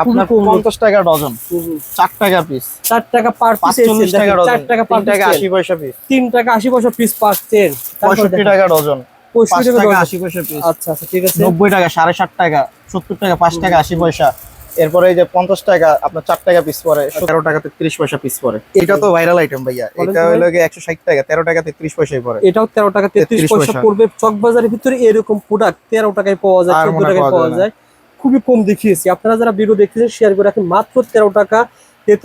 আপনার 50 টাকা ডজন, 4 টাকা পিস, 4 টাকা পার পিস, 40 টাকা ডজন, 4 টাকা পার 3 টাকা 80 পয়সা পিস, 3 টাকা 80 পয়সা পিস পাচ্ছেন। 65 টাকা ডজন, 65 টাকা 80 পয়সা পিস। আচ্ছা আচ্ছা ঠিক আছে। 90 টাকা, 7.5 টাকা, 70 টাকা, 5 টাকা 80 পয়সা। এরপরে এই যে 50 টাকা আপনার 4 টাকা পিস পড়ে, 13 টাকা 33 পয়সা পিস পড়ে। এটা তো ভাইরাল আইটেম ভাইয়া, এটা হলো 160 টাকা, 13 টাকা 33 পয়সায় পড়ে। এটাও 13 টাকা 33 পয়সা পড়বে। চকবাজারের ভিতরে এরকম প্রোডাক্ট 13 টাকায় পাওয়া যায়, 14 টাকায় পাওয়া যায়, খুবই কম দেখিয়েছি। আপনারা যারা ভিডিও দেখতেছেন শেয়ার করে রাখেন। মাত্র 13 টাকা,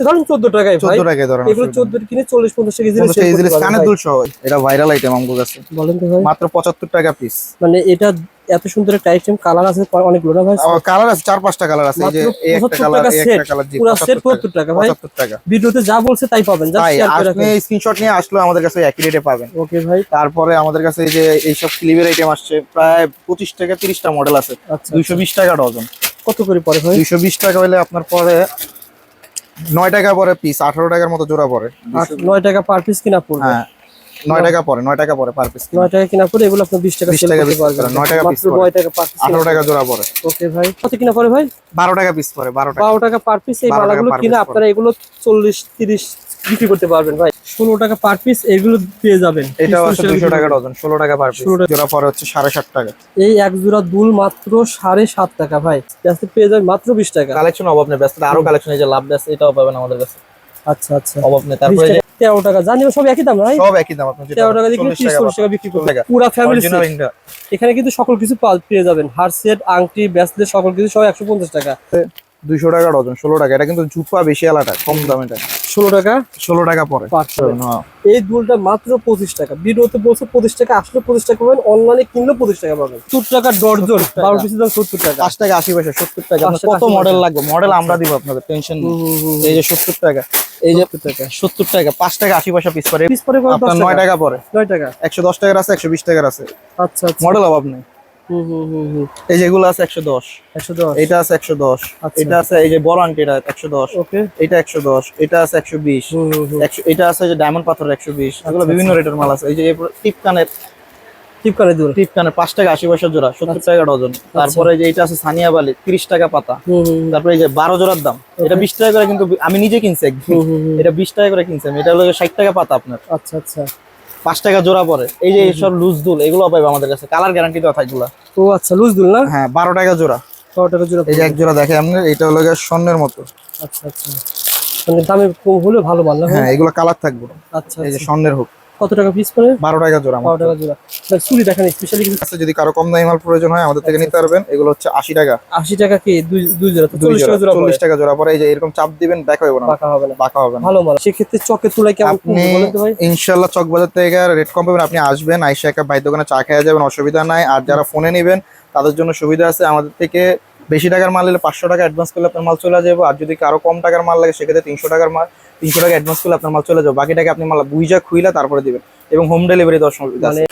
ধরুন 14 টাকায় ভাই, 14 টাকায় ধরেন। এগুলো 14 কিনে 40-50 টাকা ইজিলি কানের দুল সহ এটা ভাইরাল আইটেম আমার কাছে। বলেন তো ভাই, মাত্র 75 টাকা পিস। মানে এটা এত সুন্দর একটা আইটেম, কালার আছে অনেকগুলো না ভাই? কালার আছে 4-5টা কালার আছে। এই যে এই একটা কালার, এই একটা কালার, জি পুরো সেট 75 টাকা ভাই। 75 টাকা। ভিডিওতে যা বলছে তাই পাবেন, জাস্ট শেয়ার করে রাখেন। আপনি স্ক্রিনশট নিয়ে আসলে আমাদের কাছে একই রেটে পাবেন। ওকে ভাই। তারপরে আমাদের কাছে এই যে এই সব ক্লিপের আইটেম আসছে, প্রায় 25 টাকা 30টা মডেল আছে। আচ্ছা 220 টাকা ডজন। কত করে পড়ে ভাই? 220 টাকা হলে আপনার পরে 9 টাকা পরে পিস, 18 টাকার মতো জোড়া পড়ে। 9 টাকা পার পিস কিনা পড়বে। হ্যাঁ 9 টাকা পরে, 9 টাকা পরে পার পিস। 9 টাকা কিনা পড়ে এগুলো আপনি 20 টাকা সেল করতে পারবেন। 9 টাকা পিস, 9 টাকা পার পিস, 18 টাকা জোড়া পড়ে। ওকে ভাই। কত কিনা পড়ে ভাই? 12 টাকা পিস পড়ে, 12 টাকা। 12 টাকা পার পিস। এই মালাগুলো কিনা আপনারা এগুলো 40-30 বিক্রি করতে পারবেন ভাই। 16 টাকা পার পিস এগুলো পেয়ে যাবেন। এটাও আছে 200 টাকা ডজন, 16 টাকা পার পিস। জোড়া পরে হচ্ছে 7.5 টাকা। এই এক জোড়া দুল মাত্র 7.5 টাকা ভাই। ব্যস্ত পেয়ে যাবেন মাত্র 20 টাকা। কালেকশন অভাব নেই, ব্যস্ত আরো কালেকশন, এই যে লাভ ব্যস্ত এটাও পাবেন আমাদের কাছে। আচ্ছা আচ্ছা অভাব নেই। তারপরে 13 টাকা জানি সব একই দাম ভাই, সব একই দাম। আপনি 13 টাকা দিয়ে 30-40 টাকা বিক্রি করতে পুরো ফ্যামিলি সেট। এখানে কিন্তু সকল কিছু পেয়ে যাবেন, হার সেট, আংটি, ব্রেসলেট, সকল কিছু সব 150 টাকা। 200 টাকা ডজন, 16 টাকা। এটা কিন্তু জুপা বেশি আলাদা, কম দাম। এটা 16 টাকা, 16 টাকা পরে। এই দুলটা মাত্র 25 টাকা। ভিডিওতে বলছে 25 টাকা, আসলে 25 টাকা পাবেন, অনলাইনে কিনলে 25 টাকা পাবেন। 70 টাকা ডজন, 12 পিসের দাম 70 টাকা। 5 টাকা 80 পয়সা, 70 টাকা। কত মডেল লাগবে, মডেল আমরা দিব আপনাদের, টেনশন নেই। এই যে 70 টাকা, এই যে 70 টাকা, 5 টাকা 80 পয়সা পিস পরে। পিস পরে আপনার 9 টাকা পরে, 9 টাকা। 110 টাকার আছে, 120 টাকার আছে। আচ্ছা আচ্ছা, মডেল অভাব নেই। এই যেগুলো আছে 110, 110, এটা আছে 110, এটা আছে এই যে বড় আংটিটা 110, ওকে, এটা 110, এটা আছে 120, এটা আছে যে ডায়মন্ড পাথরের 120। এগুলো বিভিন্ন রেটের মাল আছে। এই যে টিপ কানের দুল, টিপ কানের 5 টাকা 80 পয়সা জোড়া, 70 টাকা ডজন। তারপরে এই যে এটা আছে সানিয়া বালি, 30 টাকা পাতা। তারপরে এই যে 12 জোড়ার দাম, এটা 20 টাকা করে, কিন্তু আমি নিজে কিনছি একদিন, এটা 20 টাকা করে কিনছি আমি। এটা হলো 60 টাকা পাতা আপনার। আচ্ছা আচ্ছা, 5 টাকা জোড়া পরে। এই যে এইসব লুজ দুল, এগুলো পাবে আমাদের কাছে, কালার গ্যারান্টি দেওয়া থাকগুলো। ও আচ্ছা, লুজ দুল না? হ্যাঁ 12 টাকা জোড়া। 12 টাকা জোড়া। এই যে এক জোড়া দেখে আপনি, এটা হলো স্বর্ণের মতো। আচ্ছা আচ্ছা, মানে দামে কম হলে ভালো মাল না? হ্যাঁ এগুলো কালার থাকবে। আচ্ছা, এই যে স্বর্ণের হোক। কত টাকা পিস পড়ে? 12 টাকা জোড়া। 12 টাকা জোড়া। চুড়ি দেখেন স্পেশালি কিছু আছে, যদি কারো কম দামি মাল প্রয়োজন হয় আমাদের থেকে নিতে পারবেন। এগুলো হচ্ছে 80 টাকা। 80 টাকা কি দুই জোড়া? 40 টাকা জোড়া। 40 টাকা জোড়া পরে। এই যে এরকম চাপ দিবেন, বাঁকা হবে না, বাঁকা হবে না, বাঁকা হবে না, ভালো মাল। সেক্ষেত্রে চকের তুলায় কেমন বলেন তো ভাই? ইনশাআল্লাহ চকবাজার থেকে রেট কম পাবেন। আপনি আসবেন, আইসা একটা ভাই দোকানে চা খেয়ে যাবেন, অসুবিধা নাই। আর যারা ফোনে নেবেন তাদের জন্য সুবিধা আছে, আমাদের থেকে বেশি টাকার মাল নিলে 500 টাকা অ্যাডভান্স করলে আপনার মাল চলে যাবে। আর যদি কারো কম টাকার মাল লাগে সেক্ষেত্রে 300 টাকার মাল, 300 টাকা অ্যাডভান্স করলে আপনার মাল চলে যাবে। বাকি টাকা আপনি মাল বুঝা খুইলা তারপরে দিবেন, এবং হোম ডেলিভারি দেওয়ার সুবিধা আছে।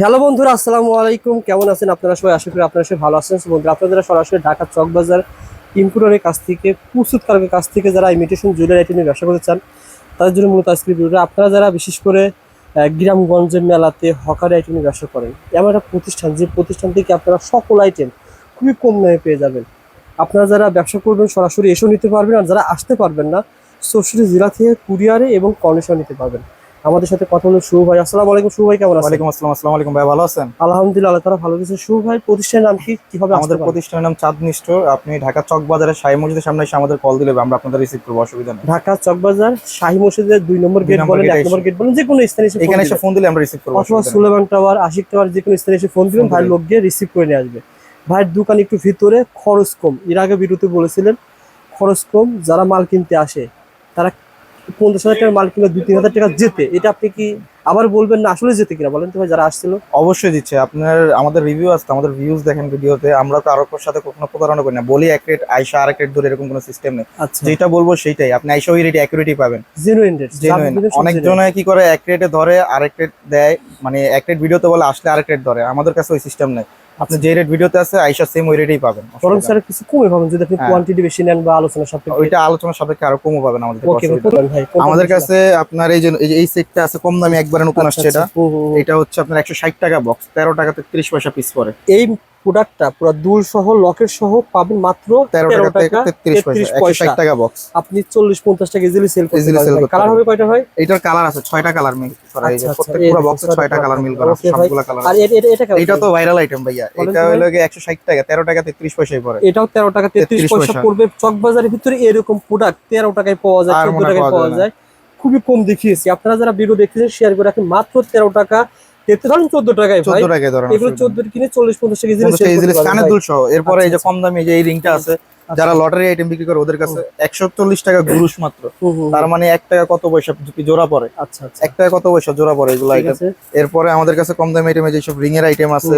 হ্যালো বন্ধুরা, আসসালামু আলাইকুম। কেমন আছেন আপনারা সবাই? আশা করি আপনারা সবাই ভালো আছেন। বন্ধুরা, আপনারা সরাসরি ঢাকা চকবাজার ইম্পোর্টারের কাছ থেকে, প্রস্তুতকারকের কাছ থেকে যারা ইমিটেশন জুয়েলারি আইটেম নিয়ে ব্যবসা করতে চান তাদের জন্য মূলত আজকের ভিডিওটা। আপনারা যারা বিশেষ করে গ্রামগঞ্জের মেলাতে হকারি আইটেম নিয়ে ব্যবসা করেন, এমন একটা প্রতিষ্ঠান, যে প্রতিষ্ঠান থেকে আপনারা সকল আইটেম খুবই কম দামে পেয়ে যাবেন। আপনারা যারা ব্যবসা করবেন সরাসরি এসেও নিতে পারবেন, আর যারা আসতে পারবেন না 64 জেলা থেকে কুরিয়ারে এবং কন্ডিশন নিতে পারবেন। আমাদের সাথে কথা হলো শুভ ভাই। আসসালামু আলাইকুম শুভ ভাই, কেমন আছেন? ওয়ালাইকুম আসসালাম। আসসালামু আলাইকুম ভাই, ভালো আছেন? আলহামদুলিল্লাহ, আল্লাহ তাআলা ভালো আছেন। শুভ ভাই, প্রতিষ্ঠানের নাম কি, কিভাবে? আমাদের প্রতিষ্ঠানের নাম চাঁদনী স্টোর। আপনি ঢাকা চক বাজারের শাহী মসজিদের সামনে এসে আমাদের কল দিলে আমরা আপনাদের রিসিভ করব, অসুবিধা নেই। ঢাকা চকবাজার শাহী মসজিদের 2 নম্বর গেট বলেন, 1 নম্বর গেট বলেন, যে কোনো স্থানে এখানে এসে ফোন দিলে আমরা রিসিভ করব, অথবা সুলেমান টাওয়ার, আশিক টাওয়ার, যে কোনো স্থানে এসে ফোন দিবেন, ভাই লোক গিয়ে রিসিভ করে নিয়ে আসবে। ভাইয়ের দোকান একটু ভিতরে, খরচ কম। এর আগে ভিডিওতে বলেছিলেন খরচ কম, যারা মাল কিনতে আসে তারা 50,000 টাকার মাল কিনে 2-3,000 টাকা যেতে, এটা আপনি কি আবার বলবেন না আসলে যেতে কিনা? বলেন তো ভাই, যারা আসছিল। অবশ্যই দিচ্ছে। আপনার আমাদের রিভিউ আছে, আমাদের ভিউজ দেখেন ভিডিওতে। আমরা কারোর সাথে কখনো প্রতারণা করি না, বলি এক রেট আইসা আরেক রেট ধরে, এরকম কোনো সিস্টেম নেই। যেটা বলবো সেইটাই, আপনি আইসা ওই রেট অ্যাকুরেটই পাবেন, জেনুইন রেট। অনেকজনে কি করে এক রেটে ধরে আরেক রেট দেয়, মানে এক রেট ভিডিওতে বলে আসলে আরেক রেট ধরে। আমাদের কাছে ওই সিস্টেম নেই। আপনি যে রেট ভিডিওতে আছে আইসা সেম ওই রেটেই পাবেন, বরং স্যার কিছু কমে পাবেন যদি আপনি কোয়ান্টিটি বেশি নেন বা আলোচনা সাপেক্ষে। ওইটা আলোচনা সাপেক্ষে আরো কমও পাবেন আমাদের ওকে ভাই। আমাদের কাছে আপনার এই যে এই সেটটা আছে কম দামি, একবারে নতুন আসছে। এটা হচ্ছে আপনার 160 টাকা বক্স, 13 টাকা 30 পয়সা পিস পড়ে। এই প্রোডাক্টটা পুরো দুল সহ লকেট সহ পাবেন মাত্র 13 টাকা থেকে 33 পয়সা 160 টাকা বক্স। আপনি 40-50 টাকা ইজিলি সেল করতে Easily sell পারবেন। করতে কালার হবে পারবেন। কয়টা ভাই? এটার কালার আছে 6টা কালার মিল করা, এই যে আচ্ছা, প্রত্যেক এই পুরো দেখুন, বক্সে 6টা ছয়টা কালার মিল করা, Okay ভাই। সবগুলা কালার। আর এটা কেমন? এটা তো ভাইরাল আইটেম ভাইয়া, বলেন এটা তো ভাই। হলো গিয়ে 160 টাকা, 13 টাকা 33 পয়সায় পড়ে। এটাও 13 টাকা 33 পয়সা পয়সা। পড়বে। চকবাজারের ভিতরে এরকম প্রোডাক্ট 13 টাকায় পাওয়া যায়, আর 14 মনে হয় টাকায় পাওয়া পাওয়া যায় না। যায়। খুবই কম দেখিয়েছি, আপনারা যারা ভিডিও দেখতেছেন শেয়ার করে রাখেন। মাত্র 13 টাকা, 14 টাকায় ভাই। 14 টাকায় ধরেন, এগুলো 14 কিনে 40-50 টাকা ইজিলি 50 সেল টাকা করতে ইজিলি পারবেন কানের ভাই। দুল সহ। এরপরে এই যে আচ্ছা, কম দামি এই যে এই রিংটা আছে, যারা লটারি আইটেম বিক্রি করে ওদের কাছে 140 টাকা গুরুশ মাত্র। তার মানে 1 টাকা কত পয়সা জোড়া পড়ে, আচ্ছা 1 টাকা কত পয়সা জোড়া পড়ে এগুলো ঠিক আইটেম। আছে। এরপরে আমাদের কাছে কম দামি আইটেমে যেসব রিং এর আইটেম আছে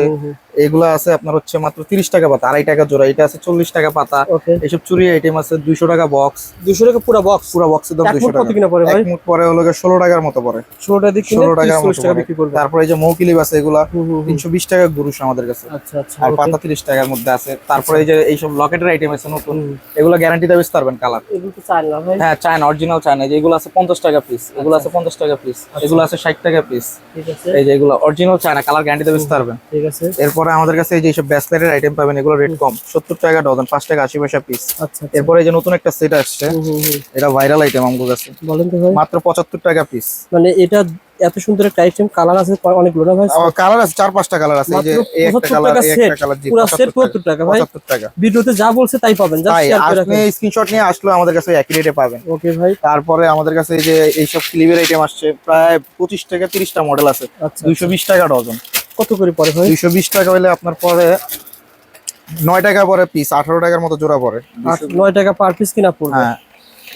এগুলো আছে আপনার হচ্ছে মাত্র 30 টাকা পাতা, 2.5 টাকা জোড়া। এটা আছে 40 টাকা পাতা। ওকে, এইসব চুরি আইটেম আছে 200 টাকা বক্স, 200 টাকা পুরো বক্স। পুরো বক্সের দাম এক 200 মুঠ টাকা। কত কিনা পড়ে ভাই? এক মুঠ পরে হলো গিয়ে 16 টাকার মতো পড়ে, 16 টাকা দিয়ে কিনে 16 টাকার 30-40 মতো টাকা পড়ে। বিক্রি করবে। তারপরে এই যে মৌকিলিপ আছে এগুলা 320 টাকা গুরুশ আমাদের কাছে, আচ্ছা আচ্ছা। আর okay। পাতা 30 টাকার মধ্যে আছে। তারপরে এই যে এইসব লকেটের আইটেম আছে নতুন, এগুলো গ্যারান্টিতে বেচতে পারবেন কালার। এগুলো তো চাই না ভাই। হ্যাঁ চায়না, অরিজিনাল চায়না। যে এগুলো আছে 50 টাকা পিস, এগুলো আছে 50 টাকা পিস, এগুলো আছে 60 টাকা পিস। ঠিক আছে, এই যে এগুলো অরিজিনাল চায়না, কালার গ্যারান্টিতে বেচতে পারবেন। ঠিক আছে। এরপরে আমাদের কাছে এই যে এইসব ব্যাসলেটের আইটেম পাবেন, এগুলো রেট কম, 70 টাকা ডজন, 5 টাকা 80 পয়সা পিস। আচ্ছা আচ্ছা। এরপরে এই যে নতুন একটা সেট আসছে, এটা ভাইরাল আইটেম আমাদের কাছে, বলেন তো ভাই। মাত্র 75 টাকা পিস। মানে এটা এত সুন্দর একটা আইটেম, কালার আছে অনেকগুলো না ভাই? কালার আছে 4-5টা কালার আছে। এই যে মাত্র এই একটা 75 কালার, টাকা এই সেট, একটা কালার, জি পুরো সেট 75 75 টাকা ভাই। 75 টাকা। ভিডিওতে যা বলছে তাই পাবেন, জাস্ট তাই শেয়ার করে আপনি রাখেন। স্ক্রিনশট নিয়ে আসলে আমাদের কাছে একই রেটে পাবেন। ওকে ভাই। তারপরে আমাদের কাছে এই যে এইসব ক্লিপের আইটেম আসছে, প্রায় 25 টাকা 30টা মডেল আছে, আচ্ছা 220 টাকা ডজন। কত করে পড়ে ভাই? 220 টাকা হলে আপনার পরে 9 টাকা পরে পিস, 18 টাকার মতো জোড়া পড়ে। 9 টাকা পার পিস কিনা পড়বে। হ্যাঁ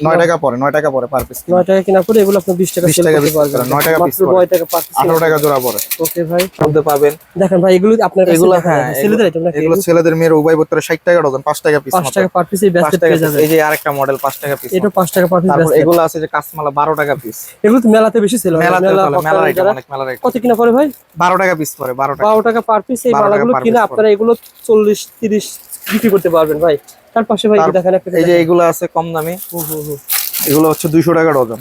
9 টাকা পরে, 9 টাকা পরে পার পিস। 9 টাকা কিনা পড়ে এগুলো আপনি 20 টাকা 20 সেল টাকা করতে বিক্রি পারবেন। করেন, 9 টাকা পিস মাত্র 9 টাকা পার পিস। 18 টাকা জোড়া পড়ে। ওকে ভাই, মধ্যে পাবেন। দেখেন ভাই এগুলো আপনার কাছে এগুলো দেখা হ্যাঁ, যাবে। ছেলেদের আইটেম নাকি? এগুলো ছেলেদের মেয়ের উভয় বোতলে 60 টাকা ডজন, 5 টাকা পিস 5 টাকা পার পিস এই 5 ব্যাস্কেট টাকা পেয়ে piece। যাবেন। এই যে আরেকটা মডেল 5 টাকা পিস। এটা 5 টাকা পার পিস তারপর ব্যাস্কেট। এগুলো আছে যে কাঁচমালা 12 টাকা পিস। এগুলো তো মেলাতে বেশি সেল হয়। মেলাতে মেলা চলে, মেলার আইটেম, যারা- অনেক মেলার আইটেম। কত কিনা পড়ে ভাই? 12 টাকা পিস পড়ে, 12 টাকা। 12 টাকা পার পিস। এই 12 টাকা মালাগুলো per কিনা piece আপনারা এগুলো 40-30 বিক্রি করতে পারবেন ভাই। তার পাশে ভাই তার- দেখেন একটা এই যে এগুলো আছে কম দামি, এগুলো হচ্ছে 200 টাকা ডজন,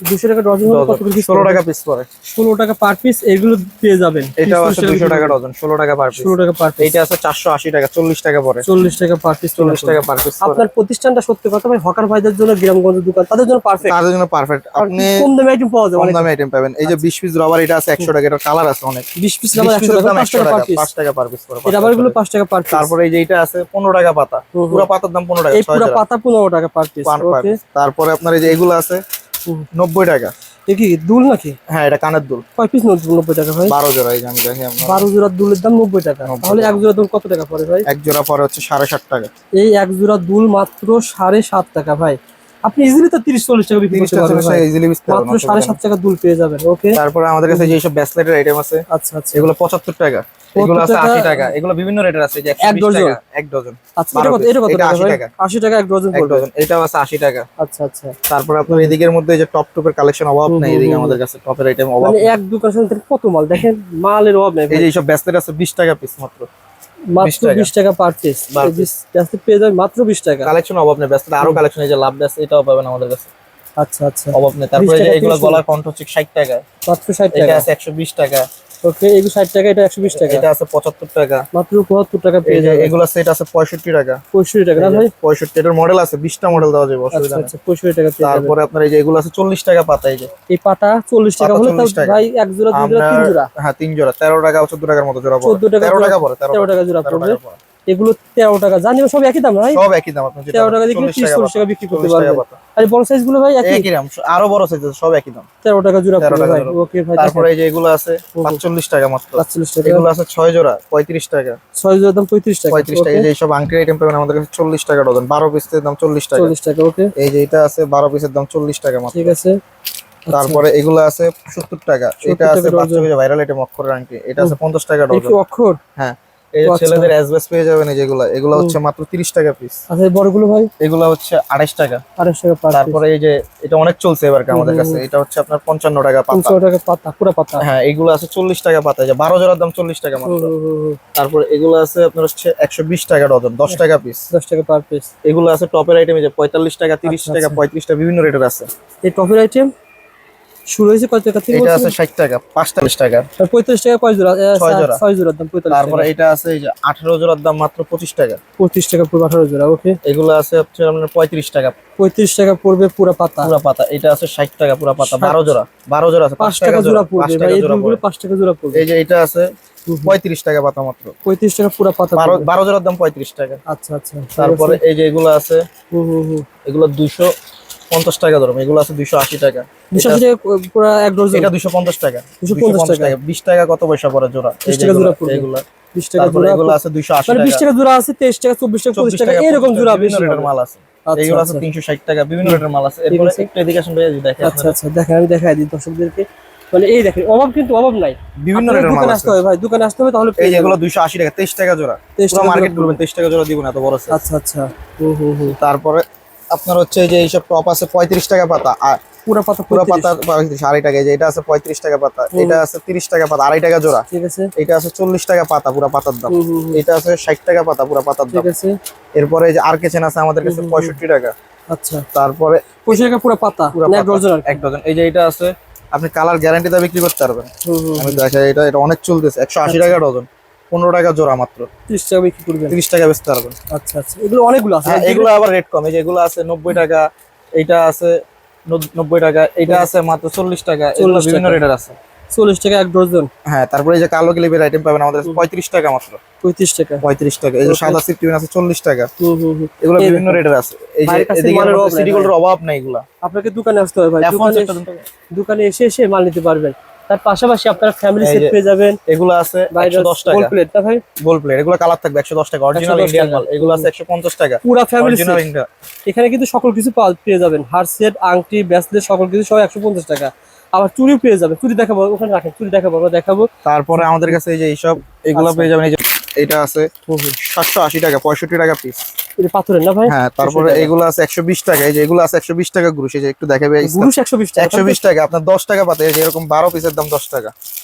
200 টাকা ডজন হলে কত পিস? 16 টাকা পিস পড়ে। 16 টাকা পার পিস এগুলো পেয়ে যাবেন। এটাও আছে 200 টাকা ডজন, 16 টাকা পার পিস। 16 টাকা পার পিস। এইটা আছে 480 টাকা, 40 টাকা পড়ে, 40 টাকা পার পিস। 40 টাকা পার পিস। আপনার প্রতিষ্ঠানটা সত্যি কথা ভাই, হকার ভাইদের জন্য, গ্রামগঞ্জের দোকান তাদের জন্য পারফেক্ট। তাদের জন্য পারফেক্ট। আপনি কম দামে আইটেম পাওয়া যায় কম অনেক। দামে আইটেম পাবেন। এই যে 20 পিস রবার, এটা আছে 100 টাকা, এটার কালার আছে অনেক। 20 পিস 20 নাম্বার 100 পিসের টাকা, দাম 5 টাকা পার পিস। 5 টাকা পার পিস পড়ে। এটা আবারগুলো 5 টাকা পার পিস। তারপরে এই যে এটা আছে 15 টাকা পাতা, পুরো পাতার দাম 15 টাকা, এই 6 পুরো টাকা পাতা 15 টাকা পার পিস। ওকে, তারপরে আপনার এই যে এগুলো আছে 90 টাকা। এ কি দুল নাকি? হ্যাঁ এটা কানের দুল, কয় পিস 90 টাকা ভাই? 12 জোড়া। এই যে আমি দেখি আপনার 12 জোড়া দুলের দাম 90 টাকা। তাহলে এক জোড়া দুল কত টাকা পড়ে ভাই? এক জোড়া পরে হচ্ছে 7.5 টাকা। এই এক জোড়া দুল মাত্র 7.5 টাকা ভাই। আপনি ইজিলি তো 30-40 টাকা বিক্রি 30 করতে পারবেন ভাই। ইজিলি বিক্রি করতে মাত্র 7.5 টাকা দুল পেয়ে যাবেন। ওকে, তারপরে আমাদের কাছে যে সব ব্যাসলেটের আইটেম আছে, আচ্ছা আচ্ছা। এগুলো 75 টাকা, এগুলো আছে 75 80 টাকা, এগুলো বিভিন্ন রেটের আছে। যে এক 120 ডজন। টাকা এক ডজন, আচ্ছা এটা কত? এটা কত এটা টাকা 80 ভাই? টাকা। 80 টাকা এক ডজন এক পড়বে। ডজন। এটাও আছে 80 টাকা। আচ্ছা আচ্ছা। তারপরে আপনার এদিকের মধ্যে যে টপ টপের কালেকশন অভাব নেই, এদিকে আমাদের কাছে টপের আইটেম অভাব মানে নেই। এক দোকান থেকে কত মাল দেখেন, মালের অভাব নেই এই ভাই। যে এইসব ব্যাসলেট আছে 20 টাকা পিস মাত্র, মাত্র 20 টাকা পার পিস। Per এই ব্যাস্কেট পেয়ে যাবেন মাত্র 20 টাকা। কালেকশন অভাব নেই। ব্যাসলেট আরো কালেকশন, এই যে লাভ ব্যাস, এটাও পাবেন আমাদের কাছে, আচ্ছা আচ্ছা। অভাব নেই। তারপরে 20 এই যে টাকা এগুলো থেকে গলার কণ্ঠ হচ্ছে 60 টাকা, মাত্র 60 এটা টাকা। আছে 120 টাকা, ওকে, এগুলো 60 টাকা, এটা 120 টাকা। এটা আছে 75 টাকা, মাত্র 75 টাকা এই পেয়ে যে যাবেন। এগুলো সেট আছে 65 টাকা। 65 টাকা না ভাই? 65 এটার মডেল আছে 20টা মডেল দেওয়া যাবে, আচ্ছা অসুবিধা নেই। আচ্ছা, 65 টাকা পেয়ে যাবেন। তারপরে আপনার এই যে এগুলো আছে 40 টাকা পাতা। এই যে এই পাতা 40 টাকা পাতা হলে 40 তাও টাকা। ভাই এক জোড়া, দুই জোড়া, তিন জোড়া। হ্যাঁ 3 জোড়া 13 টাকা 14 টাকার মতো জোড়া পড়ে। 14 টাকা 13 জোড়া, টাকা পড়ে, 13 টাকা জোড়া 13 পড়বে। টাকা পড়ে। এগুলো 13 টাকা, জানি সব একই দাম ভাই। সব একই দাম। আপনি যেটা 13 টাকা দিয়ে কিনে 30-40 টাকা বিক্রি করতে পারবেন। পাতা আর এই বড় সাইজ গুলো ভাই একই একই দাম, আরো বড় সাইজ সব একই দাম, 13 টাকা জোড়া 13 পড়বে টাকা ভাই। জোড়া। ওকে ভাই, তারপরে এই যে এগুলো আছে 45 টাকা মাত্র, 45 টাকা। এগুলো আছে 6 জোড়া 35 টাকা, 6 জোড়া দাম 35 টাকা। 35 টাকা। এই যে এইসব আংটির আইটেম পাবেন আমাদের কাছে 40 টাকা ডজন, 12 পিসের দাম 40 টাকা। 40 টাকা। ওকে, এই যে এটা আছে 12 পিসের দাম 40 টাকা মাত্র। ঠিক আছে। তারপরে এগুলো আছে 70 টাকা, 70 এটা আছে টাকা বাচ্চা যে ভাইরাল আইটেম অক্ষরের আংটি, এটা আছে 50 টাকা এই কি ডজন। অক্ষর? হ্যাঁ এই যে আচ্ছা। ছেলেদের অ্যাসবেস পেয়ে যাবেন, এই যেগুলো, এগুলো হচ্ছে মাত্র 30 টাকা পিস। আচ্ছা এই বড়গুলো ভাই? এগুলো হচ্ছে 28 টাকা। 28 টাকা পার পিস। তারপরে এই যে এটা অনেক চলছে এবার আমাদের কাছে, এটা হচ্ছে আপনার 55 টাকা পাতা। 50 টাকা পাতা, পুরো পাতা। হ্যাঁ এগুলো আছে 40 টাকা পাতা, এই যে 12 জোড়ার দাম 40 টাকা মাত্র। তারপরে এগুলো আছে আপনার হচ্ছে 120 টাকা ডজন, 10 টাকা পিস। 10 টাকা পার পিস। এগুলো আছে টপের আইটেম, এই যে 45 টাকা 30 আচ্ছা, টাকা আচ্ছা। 35 টাকা বিভিন্ন রেটের আছে। এই টপের আইটেম শুরু হয়েছে কত টাকা থেকে? এটা আছে 60 টাকা, 45 টাকা। 35 টাকা কয় জোড়া? 6 জোড়া। 6 জোড়ার দাম 45 তারপরে টাকা। এটা আছে এই যে 18 জোড়ার দাম মাত্র 25 টাকা। 25 টাকা পুরো 18 জোড়া। ওকে, এগুলো আছে হচ্ছে আপনার 35 টাকা 35 টাকা পড়বে পুরো পাতা। পুরা পাতা। এটা আছে 60 টাকা পুরা পাতা, 12 জোড়া। 12 জোড়া আছে, 5 টাকা জোড়া পড়বে 5 ভাই, টাকা এই জোড়া দুলগুলো পড়ে। 5 টাকা জোড়া পড়বে। এই যে এটা আছে 35 টাকা পাতা মাত্র। 35 টাকা পুরো পাতা 12 পড়বে। 12 জোড়ার দাম 35 টাকা। আচ্ছা আচ্ছা। তারপরে এই যে এগুলো আছে, হুম হুম হুম। এগুলো 250 টাকা ধরুন। এগুলো আছে 280 টাকা। 280 টাকা পুরো এক ডজন। এটা 250 টাকা। 250 টাকা। 20 টাকা কত পয়সা পড়ে জোড়া? 20 টাকা জোড়া পড়বে। এগুলো 20 টাকা তারপরে জোড়া। এগুলো আছে 280 মানে 20 টাকা। টাকা জোড়া আছে, 23 টাকা, 24 টাকা, 25 টাকা এরকম জোড়া বিভিন্ন বেশি রেটের হবে। মাল আছে। আচ্ছা, এগুলো আছে আচ্ছা। 360 টাকা, বিভিন্ন রেটের মাল আছে। ঠিক এরপরে আছে। একটু এদিকে আসুন ভাই, এই দেখেন আচ্ছা আচ্ছা, দেখেন আমি দেখাই দিই দর্শকদেরকে। মানে এই দেখেন অভাব কিন্তু অভাব নাই, বিভিন্ন আপনাদের রেটের মাল দোকানে আছে। আসতে হবে ভাই, দোকানে আসতে হবে তাহলে এই পেয়ে যে এগুলো যাবেন। 280 টাকা, 23 টাকা জোড়া। 23 পুরো টাকা মার্কেট জোড়া করবেন 23 টাকা জোড়া দিব না, এত বড় সাইজ। আচ্ছা আচ্ছা। হুম হুম হুম। তারপরে আপনার হচ্ছে এই যে এইসব টপ আছে 35 টাকা পাতা, আর পুরো পাতা পুরো 35। পাতা 2.5 টাকা। এই যে এটা আছে 35 টাকা পাতা, এটা আছে 30 টাকা পাতা, 2.5 টাকা জোড়া। ঠিক আছে। এটা আছে 40 টাকা পাতা পুরো পাতার দাম। হুম হুম হুম। এটা আছে 60 টাকা পাতা পুরো পাতার দাম। ঠিক আছে। এরপরে এই যে আর কেচেন আছে আমাদের কাছে 65 টাকা। আচ্ছা, তারপরে 25 টাকা পুরো পাতা, পুরো না এক পাতা ডজন আর কি। এক ডজন। এই যে এটা আছে, আপনি কালার গ্যারান্টি দিয়ে বিক্রি করতে পারবেন। হুম হুম। আমি দেখাই, এটা এটা অনেক চলতেছে, 180 টাকা ডজন, 15 টাকা জোড়া মাত্র। 30 টাকা বিক্রি করবেন। 30 টাকা বেচতে পারবেন। আচ্ছা আচ্ছা, এগুলো অনেকগুলো আছে। হ্যাঁ, এগুলো আবার রেট কম। এই যে এগুলো আছে 90 টাকা, এইটা আছে 90 টাকা, এটা আছে মাত্র 40 টাকা। এগুলো 40 বিভিন্ন টাকা। রেটের আছে। 40 টাকা এক ডজন। হ্যাঁ, তারপরে এই যে কালো ক্লিপের আইটেম পাবেন আমাদের কাছে 35 টাকা মাত্র। 35 টাকা। 35 টাকা। এই যে Okay. সাদা সিট্রিন আছে 40 টাকা। হুম হুম হুম। এগুলো এই বিভিন্ন দেখুন, রেটের আছে। এই যে ভাইয়ের কাছে এদিকে মালের অভাব নাই সিটি ভাই। গোল্ডের অভাব নাই এগুলা। আপনাকে দোকানে আসতে হবে ভাই, F1 দোকানে সেটটা দেন তো। দোকানে এসে এসে মাল নিতে পারবেন। তার পাশাপাশি আপনারা ফ্যামিলি এই সেট যে পেয়ে যাবেন। এগুলো আছে ভাইরাস 110 টাকা। গোল্ড প্লেট না ভাই? গোল্ড প্লেট, এগুলো কালার থাকবে 110 টাকা, অরিজিনাল 110 ইন্ডিয়ান টাকা। মাল। এগুলো আছে 150 টাকা, পুরা ফ্যামিলি অরিজিনাল সেট। ইন্ডিয়া। এখানে কিন্তু সকল কিছু পেয়ে যাবেন, হার সেট, আংটি, ব্রেসলেট, সকল কিছু সব 150 টাকা। আবার চুড়ি পেয়ে যাবেন। চুড়ি দেখাবো, ওখানে রাখেন, চুড়ি দেখাবো, আমরা দেখাবো। তারপরে আমাদের কাছে এই যে এইসব এগুলো আচ্ছা। পেয়ে যাবেন। এই যে এটা আছে হুম হুম। 780 টাকা, 65 টাকা পিস। এটা পাথরের না ভাই? হ্যাঁ, তারপরে 100 টাকা। এগুলো আছে 120 টাকা। এই যে এগুলো আছে 120 টাকা গ্রুশ। এই যে একটু দেখাবে, গুরুশ 120 টাকা। 120 টাকা আপনার 10 টাকা পাতা। এই যে এরকম 12 পিসের দাম 10 টাকা,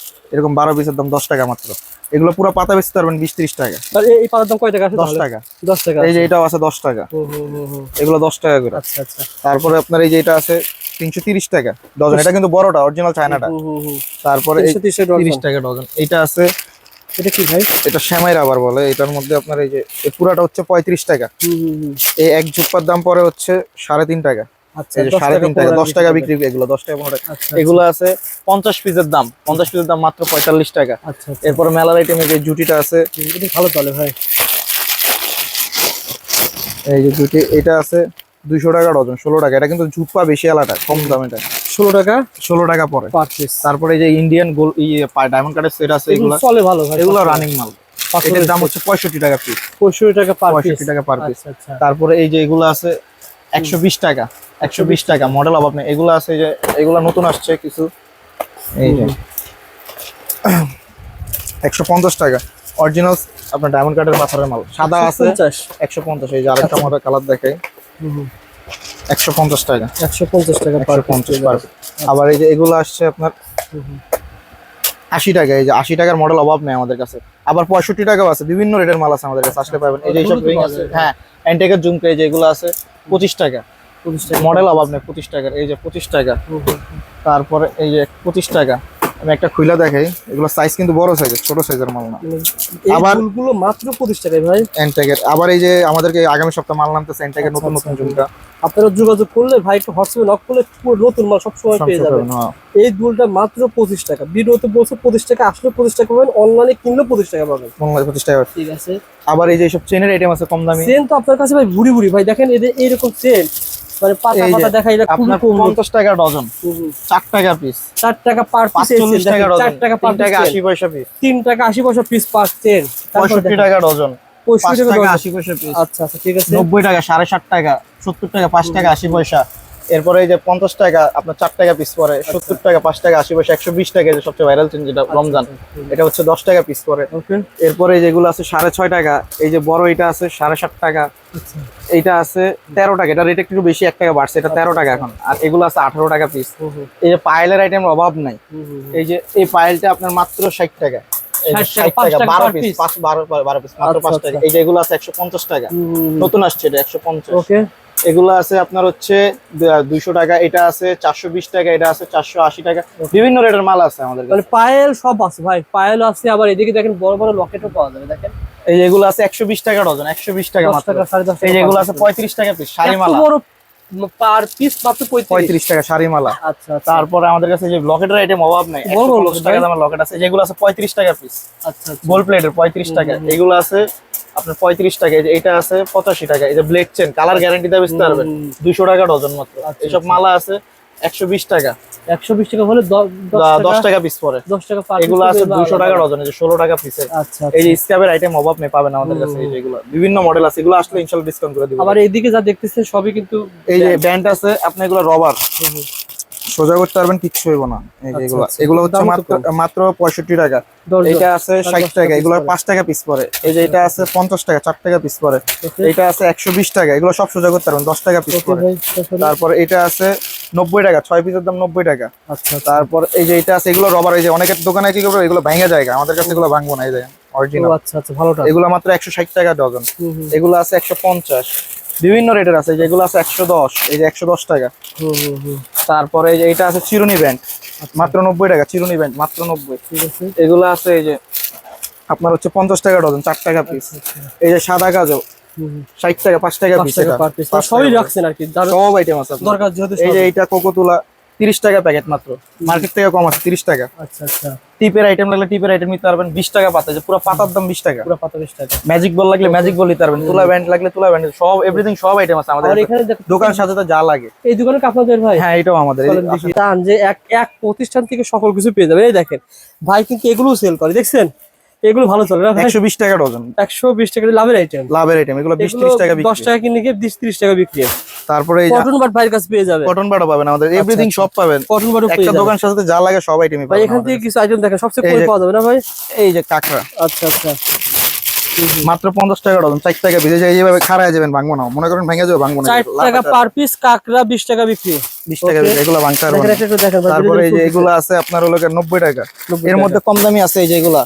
এরকম 12 পিসের দাম 10 টাকা মাত্র। এগুলো পুরো পাতা বেচতে পারবেন 20-30 টাকা। আর এই পাতার দাম কয় টাকা আছে 10 তাহলে? টাকা। 10 টাকা। এই যে এটাও আছে 10 টাকা। হুম হুম হুম হুম। এগুলো 10 টাকা করে। আচ্ছা আচ্ছা। তারপরে আপনার এই যে এটা আছে 330 টাকা ডজন। এটা কিন্তু বড়টা, অরিজিনাল চায়নাটা। হুম হুম হুম। তারপরে এই 330 ডজন। 30 টাকা ডজন। এটা আছে, এটা কি ভাই? এটা শ্যামাই রাবার বলে। এটার মধ্যে আপনার এই যে এই পুরাটা হচ্ছে 35 টাকা। হুম হুম হুম। এই এক ঝুপ্পার দাম পরে হচ্ছে 3.5 টাকা। আচ্ছা, এই যে 10 3.5 টাকা, 10 টাকা বিক্রি। এগুলো 10 টাকা 15 টাকা। আচ্ছা এগুলো আছে 50 পিসের দাম, 50 পিসের দাম মাত্র 45 টাকা। আচ্ছা আচ্ছা। এরপর মেলার আইটেমে যে জুটিটা আছে, এটা ভালো চলে ভাই। এই যে জুটি, এটা আছে 200 টাকা ডজন, 16 টাকা। এটা কিন্তু ঝুপ্পা বেশি আলাদা, কম দাম। এটা 16 টাকা 16 টাকা পরে। Per piece. তারপরে এই যে ইন্ডিয়ান গোল্ড ডায়মন্ড কার্ডের সেট আছে, এগুলো এগুলো চলে ভালো ভাই। এগুলো রানিং মাল। এটার দাম হচ্ছে 65 টাকা পিস। 65 টাকা পার পিস। 65 টাকা পার পিস। আচ্ছা আচ্ছা। তারপরে এই যে এগুলো আছে 120 টাকা, 120 টাকা মডেল অভাব নেই। এগুলো আছে যে এগুলো নতুন আসছে কিছু, এই যে 150 টাকা অরিজিনাল আপনার ডায়মন্ড কার্ডের পাথরের মাল। সাদা আছে 50। 150। এই যে আরেকটা মডেল কালার দেখাই, হুম হুম। 150 টাকা। 150 টাকা পার পিস। 150 পার। আবার এই যে এগুলো আসছে আপনার হুম হুম। 80 টাকা। এই যে 80 টাকার মডেল অভাব নেই আমাদের কাছে। আবার 65 টাকাও আছে, বিভিন্ন রেটের মাল আছে আমাদের কাছে, আসলে পাবেন। এই যে এইসব রিং আছে, হ্যাঁ অ্যান্টেকের ঝুমকা। এই যে এগুলো আছে 25 টাকা, 25 টাকা মডেল অভাব নেই 25 টাকার। এই যে 25 টাকা। হুম হুম। তারপরে এই যে 25 টাকা। আমি একটা খুইলা দেখাই, এগুলো সাইজ কিন্তু বড় সাইজের, ছোট সাইজের মাল না। এই আবার- ফুলগুলো মাত্র 25 টাকায় ভাই। অ্যান্টেকের আবার এই যে আমাদেরকে আগামী সপ্তাহে মাল নামতেছে অ্যান্টেকের নতুন আচ্ছা, নতুন ঝুমকা। আপনারা যোগাযোগ করলে ভাই একটু হোয়াটসঅ্যাপে নক করলে পুরো নতুন মাল সবসময় পেয়ে যাবেন। হ্যাঁ। এই দুলটা মাত্র 25 টাকা। ভিডিওতে বলছে 25 টাকা, আসলে 25 টাকা পাবেন, অনলাইনে কিনলে 25 টাকা পাবেন। 25 টাকা। ঠিক আছে। আবার এই যে এইসব চেনের আইটেম আছে কম দামি। চেন তো আপনার কাছে ভাই ভুড়ি ভুড়ি ভাই, দেখেন এদের এইরকম চেন মানে পাতা এই যে পাতা দেখা, এটা খুবই আপনার কম। 50 টাকা ডজন, 4 টাকা পিস, 4 টাকা পার পিস। 45 টাকা ডজন, 4 টাকা পার 3 টাকা 80 পয়সা পিস, 3 টাকা 80 পয়সা পিস পার চেন। 65 টাকা ডজন, 65 5 টাকা টাকা ডজন। 80 পয়সা পিস, আচ্ছা আচ্ছা, ঠিক আছে। 90 টাকা, 7.5 টাকা, 70 টাকা, 5 টাকা 80 পয়সা। এরপরে এই যে 50 টাকা আপনার 4 টাকা পিস পরে, 70 টাকা 5 টাকা 80 পয়সা, 120 টাকা যে সবচেয়ে ভাইরাল চেন যেটা রমজান, এটা হচ্ছে 10 টাকা পিস পরে। ওকে। এরপরে যেগুলো আছে 6.5 টাকা, এই যে বড় এটা আছে 7.5 টাকা, এইটা আছে 13 টাকা। এটা রেট একটু বেশি, 1 টাকা বাড়ছে, এটা 13 টাকা এখন। আর এগুলো আছে 18 টাকা পিস। এই যে পায়েলের আইটেম অভাব নাই। এই যে এই পায়েলটা আপনার মাত্র 60 টাকা, 60 টাকা, টাকা 12 per পিস, piece। 12 পিস মাত্র আচ্ছা, 5 টাকা। আচ্ছা। এই যে এগুলো আছে 150 টাকা, নতুন আসছে এটা 150। ওকে। এগুলো আছে আপনার হচ্ছে 200 টাকা, এটা আছে 420 টাকা, এটা আছে 480 টাকা, বিভিন্ন রেটের মাল আছে আমাদের কাছে। মানে পায়েল সব আছে ভাই, পায়েল আছে, আবার এদিকে দেখেন বড় বড় লকেটও পাওয়া যাবে। দেখেন এই যে এগুলো আছে 120 টাকা ডজন, 120 টাকা 10 মাত্র। টাকা 10.5 টাকা। এই যে এগুলো আছে 35 টাকা পিস শাড়ি মালা, বড় পার পিস মাত্র 35 টাকা শাড়ি মালা। আচ্ছা আচ্ছা তারপরে আমাদের কাছে যে লকেটের আইটেম অভাব নাই, বড় বড় 150 টাকা দামের লকেট আছে, যেগুলো আছে 35 টাকা পিস। আচ্ছা আচ্ছা। গোল্ড প্লেটের 35 টাকা, এগুলো আছে আপনার 35 টাকা। এই যে এটা আছে 85 টাকা। এই যে ব্লেড চেন কালার গ্যারান্টি দিয়ে বেচতে পারবেন, 200 টাকা ডজন মাত্র। আচ্ছা, এইসব মালা আছে 120 টাকা, 120 টাকা হলে 10 টাকা পিস পরে। 10 টাকা পার এগুলো আছে 200 টাকা ডজন, এই যে 16 টাকা পিসের। আচ্ছা এই যে স্ক্যাবের আইটেম অভাব নেই, পাবেন আমাদের কাছে। এই যে এগুলো বিভিন্ন মডেল আছে, এগুলো আসলে ইনশাআল্লাহ ডিসকাউন্ট করে দিব। আবার এইদিকে যা দেখতেছেন সবই কিন্তু এই যে ব্যান্ড আছে আপনি, এগুলো রবার সোজা করতে পারবেন, কিচ্ছু হইব না। এই যে এগুলো, আচ্ছা, এগুলো হচ্ছে দাম তো মাত্র কম। মাত্র 65 টাকা। দশ এটা আছে 60 টাকা, এগুলো পিস 5 টাকা পিস পরে। এই যে এটা আছে 50 টাকা, 4 টাকা পিস পরে। পরে। এটা আছে 120 টাকা, এগুলো সব সোজা করতে পারবেন, 10 টাকা পিস ওকে পরে। ভাই, তারপরে? তারপর এটা আছে 90 টাকা, 6 পিসের দাম 90 টাকা। আচ্ছা আচ্ছা। তারপর এই যে এটা আছে, এগুলো রবার। এই যে অনেকের দোকানে কি করবে, এগুলো ভাঙা জায়গা, আমাদের কাছে এগুলো ভাঙবো না। এই যে ও অরিজিনাল, আচ্ছা আচ্ছা, ভালোটা। এগুলো মাত্র 160 টাকা ডজন। এগুলো আছে 150, বিভিন্ন রেটের আছে। যেগুলো আছে 110, এই যে 110 টাকা। তারপরে এই যে এটা আছে চিরুনি ব্যান্ড, মাত্র 90 টাকা। চিরুনি ব্যান্ড মাত্র 90। ঠিক আছে। এগুলো আছে এই যে আপনার হচ্ছে 50 টাকা ডজন, 4 টাকা পিস। এই যে সাদা কাজল 60 টাকা, 5 টাকা 5 পিস। টাকা এটা পার পিস, 5 সবই টাকা রাখছেন আর কি, যার সব আইটেম আছে আপনার। দরকার যেহেতু এই যে সবই। এইটা কোকো তুলা 30 টাকা প্যাকেট মাত্র, মার্কেট থেকে কম আছে 30 টাকা। আচ্ছা আচ্ছা, টিপের আইটেম লাগলে টিপের আইটেম নিতে পারবেন 20 টাকা পাতা, যে পুরো পাতার দাম 20 টাকা। পুরো পাতা 20 টাকা। ম্যাজিক বল লাগলে ম্যাজিক বল নিতে পারবেন, তুলা ব্যান্ড লাগলে তুলা ব্যান্ড, সব এভরিথিং সব আইটেম আছে আমাদের আর কাছে। এখানে দেখো দোকান সাজাতে যা লাগে, এই দোকানে কি আপনাদের ভাই? হ্যাঁ এটাও আমাদের। চলেন দেখি। টান যে এক এক প্রতিষ্ঠান থেকে সকল কিছু পেয়ে যাবেন। এই দেখেন ভাই কিন্তু এগুলোও সেল করে, দেখছেন এগুলো ভালো চলে না ভাই? 120 টাকা ডজন 120 টাকা লাভের আইটেম। লাভের আইটেম, এগুলো 20 এগুলো 30 টাকা 10 বিক্রি। টাকা কিনে গিয়ে 20-30 টাকা বিক্রি। তারপরে এই কটন বাট ভাইয়ের কাছে পেয়ে যাবে, কটন বাড়ো পাবেন আমাদের, এভরিথিং সব পাবেন। কটন বাটও পেয়ে একটা যাবে দোকান সাজাতে যা লাগে সব আইটেমই ভাই। পাবেন এখান থেকে আমাদের কিছু আইটেম দেখেন সবচেয়ে এই কমে যে- পাওয়া যাবে না ভাই? কাছে। এই যে কাঁকড়া আচ্ছা আচ্ছা, মাত্র 50 টাকা ডজন, 4 টাকা ভিজে যায়, এইভাবে খাড়ায় যাবেন, ভাঙবো না। মনে করেন ভেঙে যাবে, ভাঙবো না। 4 টাকা পার পিস, কাঁকড়া 20 টাকা বিক্রি। 20 টাকা Okay. ভিজে, এগুলো ভাঙতে পারবো দেখেন না। একটা একটু দেখেন ভাই। তারপরে এই যে এগুলো আছে আপনার হলো 90 টাকা। 90 এর টাকা। মধ্যে কম দামি আছে এই যে এগুলা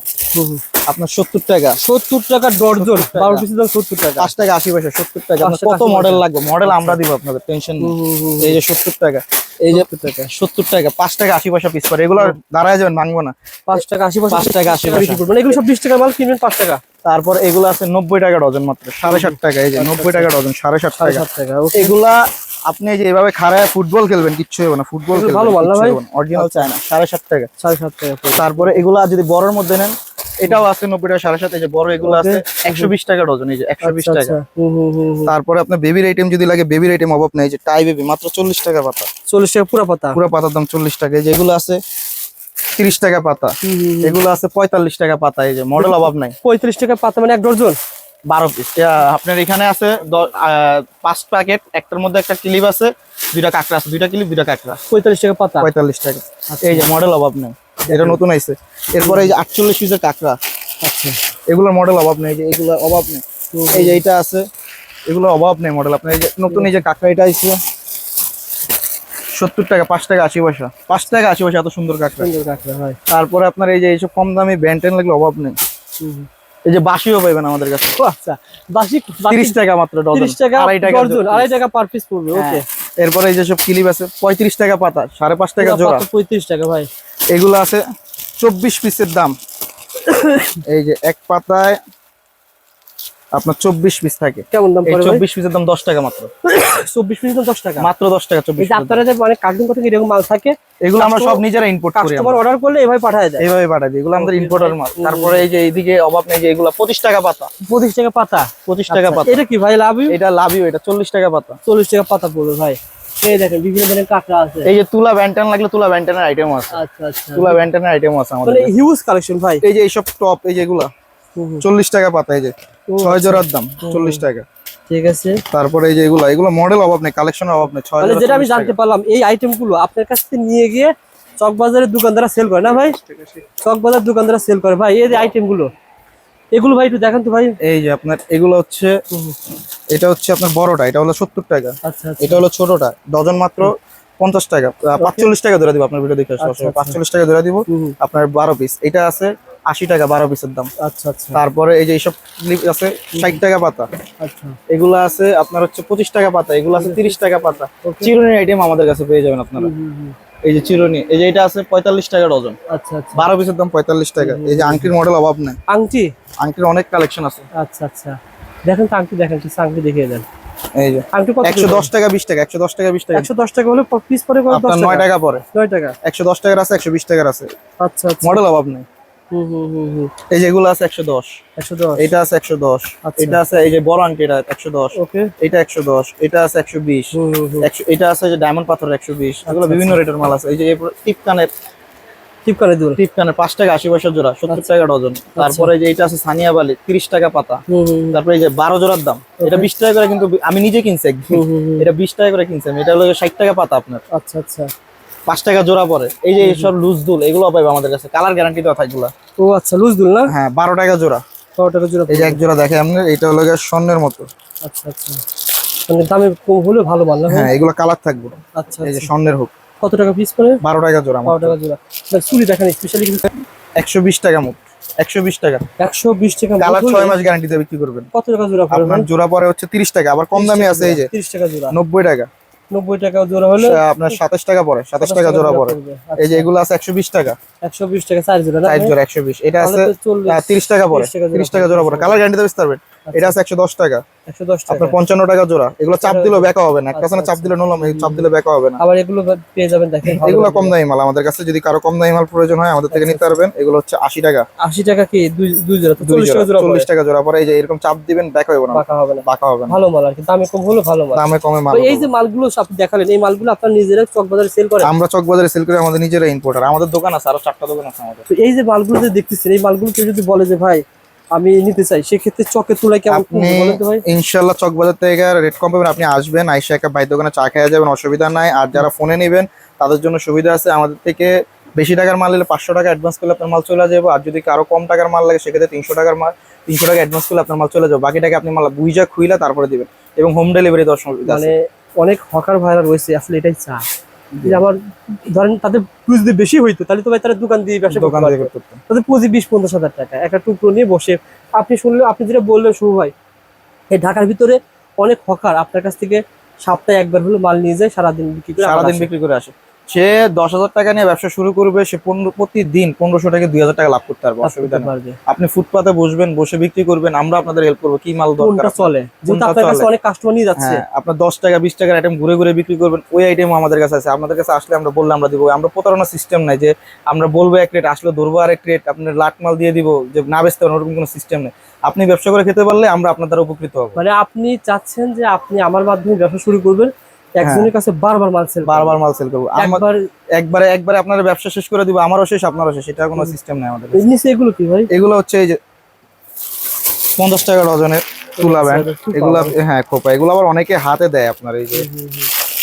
আপনার 70 টাকা, 70 টাকা ডর্জন, 12 পিসের দাম 70 টাকা। 5 টাকা 80 পয়সা, 70 টাকা। 5 আপনার টাকা কত 80 মডেল পয়সা। লাগবে, মডেল আমরা দিব আপনাদের, টেনশন নেই। এই যে 70 টাকা, এই যে 70 টাকা, 5 টাকা 80 পয়সা পিস পরে। এগুলো দাঁড়ায় যাবেন, ভাঙবো না। 5 টাকা 80 পয়সা, 5 টাকা 80 বিক্রি করবেন। এগুলো সব 20 টাকা মাল, কিনবেন 5 টাকা। তারপর এগুলো আছে 90 টাকা ডজন মাত্র, 7.5 টাকা। এই যে 90 টাকা ডজন, 7.5 টাকা। 7.5 টাকা। ওকে। এগুলা আপনি এই যে এভাবে খাড়ায় ফুটবল খেলবেন, কিচ্ছু হবে না। ফুটবল এগুলো ভালো মাল না ভাই? অরিজিনাল চায়না, 7.5 টাকা। 7.5 টাকা করে। তারপরে এগুলা যদি বড়র মধ্যে নেন, এটাও আছে 90 টাকা, 7.5। এই যে বড় এগুলো আছে 120 টাকা ডজন, এই যে 120 টাকা। আচ্ছা। তারপরে আপনার বেবির আইটেম যদি লাগে, বেবির আইটেম অভাব নেই। যে টাই বেবি মাত্র 40 টাকা পাতা, 40 টাকা পুরো পাতা। পুরো পাতার দাম 40 টাকা। এই যে এগুলো আছে 30 টাকা পাতা, এগুলো আছে 45 টাকা পাতা। এই যে মডেল অভাব নাই। 35 টাকা পাতা মানে এক ডজন, 12 পিস। আপনার এখানে আছে 5 প্যাকেট, একটার মধ্যে একটা ক্লিপ আছে, 2টা কাঁকড়া আছে, 2টা ক্লিপ 2টা কাঁকড়া, 45 টাকা পাতা। 45 টাকা। এই যে মডেল অভাব নেই, এটা নতুন আইছে। এরপরে এই যে 48 পিসের কাঁকড়া, আচ্ছা, এগুলোর মডেল অভাব নেই। যে এগুলো অভাব নেই। এই যে এইটা আছে, এগুলো অভাব নেই মডেল। আপনার এই যে নতুন এই যে কাঁকড়া, এটা আইছে 70 টাকা, 5 টাকা 80 পয়সা, 5 টাকা 80 পয়সা। এত সুন্দর কাঁকড়া। সুন্দর কাঁকড়া ভাই। তারপরে আপনার এই যে এইসব কম দামি ব্যান্টেন লাগলে অভাব নেই। এই যে বাসিও পাইবেন আমাদের কাছে, ও আচ্ছা, বাসি 30 টাকা মাত্র ডজন, 30 টাকা 2.5 টাকা ডজন, 2.5 টাকা পার পিস পড়বে। ওকে। এরপরে এই যে সব ক্লিপ আছে 35 টাকা পাতা, 5.5 টাকা জোড়া। 35 টাকা ভাই। এগুলো আছে 24 পিসের দাম। এই যে এক পাতায় আপনার 24 পিস থাকে। কেমন দাম এই পড়ে ভাই? 24 পিসের দাম 10 টাকা মাত্র, 24 পিস 10 টাকা। মাত্র 10 টাকা 24 এই যে পিসের দাম। আপনারা যে মানে কার্টুন কথা এরকম মাল থাকে, এগুলো আমরা সব নিজেরা ইম্পোর্ট করি, কাস্টমার অর্ডার করলে এভাবে পাঠায় দেয়। এইভাবে পাঠাই দিই। এগুলো আমাদের ইম্পোর্টার মাল। তারপরে এই যে এইদিকে অভাব নেই, যে এগুলো 25 টাকা পাতা, 25 টাকা পাতা। 25 টাকা আচ্ছা, পাতা। এটা কি ভাই লাভই? এটা লাভিও, এটা 40 টাকা পাতা। 40 টাকা পাতা পড়বে ভাই। এই দেখেন বিভিন্ন ধরনের কাঁকড়া আছে। এই যে তুলা ব্যান্টান লাগলে তুলা ব্যান্টানের আইটেম আছে, আচ্ছা আচ্ছা, তুলা ব্যান্টানের আইটেম আছে আমাদের মানে কাছে। হিউজ কালেকশন ভাই। এই যে এইসব টপ, এই যে এগুলা 40 টাকা পাতা। এই যে 6 জোড়ার দাম 40 টাকা। ঠিক আছে। তারপরে এই যে এগুলো মডেল অভাব নেই, কালেকশনের অভাব নেই। 6 মানে জোড়া যেটা আমি 40 জানতে টাকা। পারলাম, এই আইটেম গুলো আপনার কাছ থেকে নিয়ে গিয়ে চকবাজারের দোকানদাররা সেল করে না ভাই? চকবাজার দোকানদাররা সেল করে ভাই এই যে আইটেম গুলো। এগুলো ভাই একটু দেখান তো ভাই। এই যে আপনার এগুলো হচ্ছে, এটা হচ্ছে আপনার বড়টা, এটা হলো 70 টাকা। আচ্ছা আচ্ছা, এটা হলো ছোটটা, ডজন মাত্র 50 টাকা। 45 টাকা ধরে দিব আপনার ভিডিও দেখে। আচ্ছা, আচ্ছা। 45 টাকা ধরে দিব আপনার 12 পিস। এটা আছে 80 টাকা 12 পিসের দাম। আচ্ছা আচ্ছা তারপরে এই যে এইসব ক্লিপ আছে 60 টাকা পাতা, আচ্ছা এগুলো আছে আপনার হচ্ছে 25 টাকা পাতা, এগুলো আছে 30 টাকা পাতা। Okay. চিরুনির আইটেম আমাদের কাছে পেয়ে যাবেন আপনারা। এই যে চিরুনি, এই যে এটা আছে 45 টাকা ডজন, আচ্ছা আচ্ছা 12 পিসের দাম 45 টাকা। এই যে আংটির মডেল অভাব নেই, আংটি আংটির অনেক কালেকশন আছে। আচ্ছা আচ্ছা দেখেন তো আংটি দেখেন কিছু আংটি দেখিয়ে দেন। এই যে আংটি কত 110 টাকা 20 টাকা, 110 টাকা 20 টাকা, 110 টাকা হলে পিস পরে কত? আপনার 9 টাকা পরে। 9 টাকা 110 টাকার আছে, 120 টাকার আছে, আচ্ছা আচ্ছা মডেল অভাব নেই। এই যে এগুলো আছে 110, 110 এটা আছে 110, আচ্ছা। এটা আছে এই যে বড় আংটি এটা 110, ওকে এটা 110, এটা আছে 120, 100, এটা আছে যে ডায়মন্ড পাথর 120। এগুলো বিভিন্ন রেটের মাল আছে। এই যে টিপ কানের, টিপ করে দিবেন। টিপ কানের 5 টাকা 80 পয়সা জোড়া, 70 টাকা ডজন। তারপরে এই যে এটা আছে সানিয়া বালি 30 টাকা পাতা। তারপরে এই যে 12 জোড়ার দাম, এটা 20 টাকা করে, কিন্তু আমি নিজে কিনছি একদিন, এটা 20 টাকা করে কিনছি আমি। এটা হলো 60 টাকা পাতা আপনার, আচ্ছা আচ্ছা 5 টাকা জোড়া পরে। এই যে সব লুজ দুল, এগুলো পাইবে আমাদের কাছে, কালার গ্যারান্টি দেওয়া থাকে এগুলো। ও আচ্ছা লুজ দুল না? হ্যাঁ 12 টাকা জোড়া। 100 টাকা জোড়া। এই যে এক জোড়া দেখে আপনার, এটা হলো গিয়ে স্বর্ণের মতো। আচ্ছা আচ্ছা মানে দামে কম হলে ভালো মাল না? হ্যাঁ এগুলো কালার থাকবে। আচ্ছা এই যে স্বর্ণের হুক, কত টাকা পিস পড়ে? 12 টাকা জোড়া, 12 টাকা জোড়া। চুড়ি দেখেন স্পেশালি কিন্তু 120 টাকা মুখ, 120 টাকা 120 টাকা কালার 6 মাস গ্যারান্টি দিয়ে বিক্রি করবেন। কত টাকা জোড়া পড়ে? আপনার জোড়া পরে হচ্ছে 30 টাকা, আবার কম দামি আছে এই যে 30 টাকা জোড়া, 90 টাকা, 90 টাকা জোড়া হলে আপনার 27 টাকা পরে, 27 টাকা জোড়া পরে। এই যে এগুলো আছে 120 টাকা, 120 টাকা 4 জোড়া না? 4 জোড়া 120। এটা আছে তাহলে তো 40 30 টাকা পরে, 30 টাকা 30 টাকা জোড়া পরে, কালার গ্যারান্টি দিয়ে বেচতে পারবেন। এটা আছে 110 টাকা, 110 টাকা। আপনার 55 টাকা জোড়া। এগুলো চাপ দিলেও বেকা হবে না, একটা চাপ দিলে নরম, চাপ দিলে বেকা হবে না। আবার এগুলো পেয়ে যাবেন দেখেন এগুলো কম দামি মাল আমাদের কাছে, যদি কারো কম দামি মাল প্রয়োজন হয় আমাদের থেকে নিতে পারবেন। এগুলো হচ্ছে 80 টাকা, 80 টাকা কি দুই জোড়া? তো 40 টাকা জোড়া 40 টাকা জোড়া পরে। এই যে এরকম চাপ দিবেন বেকা হবে না, বাঁকা হবে না, বাঁকা হবে না, ভালো মাল আর কি, দামে কম হলো ভালো মাল। দামে কমে মাল। তো এই যে মালগুলো আপনি দেখালেন, এই মালগুলো আপনারা নিজেরা চকবাজারে সেল করেন? আমরা চকবাজারে সেল করি, আমাদের নিজেরা ইম্পোর্টার। আমাদের দোকান আছে, আরো 4টা দোকান আছে আমাদের। তো এই যে মালগুলো যে দেখতেছেন, এই মালগুলো কেউ যদি বলে যে ভাই আমি নিতে চাই, সেক্ষেত্রে চকে তুলে কেমন আপনি বলেন তো ভাই? ইনশাআল্লাহ চকবাজার থেকে রেট কম পাবেন। আপনি আসবেন, আইসা একটা ভাই দোকানে চা খেয়ে যাবেন, অসুবিধা নাই। আর যারা ফোনে নেবেন তাদের জন্য সুবিধা আছে, আমাদের থেকে বেশি টাকার মাল নিলে 500 টাকা অ্যাডভান্স করলে আপনার মাল চলে যাবে। আর যদি কারো কম টাকার মাল লাগে সেক্ষেত্রে 300 টাকার মাল, 300 টাকা অ্যাডভান্স করলে আপনার মাল চলে যাবে। বাকি টাকা আপনি মাল বুঝা খুইলা তারপরে দিবেন, এবং হোম ডেলিভারি দেওয়ার সুবিধা আছে। মানে অনেক হকার ভাইরা রয়েছে, আসলে এটাই চা যে আমার ধরেন তাদের পুঁজি যদি বেশি হইতো তাহলে তো ভাই তারা দোকান দিয়ে ব্যবসা দোকান করতে থেকে পারতো। করতে তাদের পুঁজি 20-50 হাজার টাকা, একটা টুকরো নিয়ে বসে আপনি শুনলে, আপনি যেটা বললেন শুভ ভাই, এই ঢাকার ভিতরে অনেক হকার আপনার কাছ থেকে সপ্তাহে একবার হলো মাল নিয়ে যায়, সারাদিন বিক্রি করে সারাদিন বিক্রি করে আসে। সে 10,000 টাকা নিয়ে ব্যবসা শুরু করবে, সে প্রতিদিন 1500 টাকা 2000 টাকা লাভ করতে পারবে, অসুবিধা নেই। পারবে। আপনি ফুটপাতে বসবেন, বসে বিক্রি করবেন, আমরা আপনাদের হেল্প করবো। কি মাল দরকার কোনটা চলে, যেহেতু কোনটা আপনার কাছে চলে। অনেক কাস্টমার নিয়ে যাচ্ছে। হ্যাঁ, আপনার 10 টাকা 20 টাকার আইটেম ঘুরে ঘুরে বিক্রি করবেন, ওই আইটেম আমাদের কাছে আছে। আপনাদের কাছে আসলে আমরা বললে আমরা দিব। আমরা প্রতারণা সিস্টেম নাই যে আমরা বলবো এক রেট, আসলে ধরবো আর এক রেট, আপনার লাট মাল দিয়ে দিব যে না বেচতে পারেন, ওরকম কোনো সিস্টেম নেই। আপনি ব্যবসা করে খেতে পারলে আমরা আপনার দ্বারা উপকৃত হবো। মানে আপনি চাচ্ছেন যে আপনি আমার মাধ্যমে ব্যবসা শুরু করবেন, একজনের কাছে বারবার মাল সেল, বারবার মাল সেল করবো, একবার একবারে আপনার ব্যবসা শেষ করে দিব, আমারও শেষ আপনারও শেষ, এটা কোনো সিস্টেম নেই আমাদের। নিচে এগুলো কি ভাই? এগুলো হচ্ছে এই যে 50 টাকা ডজনের তুলা ব্যান্ড, এগুলো হ্যাঁ খোপা, এগুলো আবার অনেকে হাতে দেয় আপনার। এই যে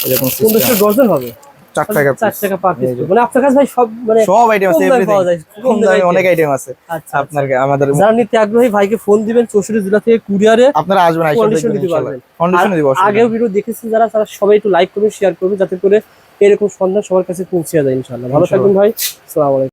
এরকম 1500 ডজন হবে, 4 টাকা 4 টাকা পার পিস। মানে আপনার কাছে ভাই সব মানে সব আইটেম আছে, কম দামে এভরিথিং পাওয়া যায়, কম দামে অনেক আইটেম আছে। আচ্ছা আপনার আমাদের যারা নিতে আগ্রহী ভাইকে ফোন দিবেন, 64 জেলা থেকে কুরিয়ারে আপনারা আসবেন, আইসা কন্ডিশন দেখবেন দিতে ইনশাআল্লাহ। পারবেন। কন্ডিশন দিব। আগেও ভিডিও দেখেছেন যারা, তারা সবাই একটু লাইক করবেন, শেয়ার করবেন, যাতে করে এরকম সন্ধান সবার কাছে পৌঁছে যায় ইনশাআল্লাহ। ভালো থাকবেন ভাই, আসসালামু আলাইকুম।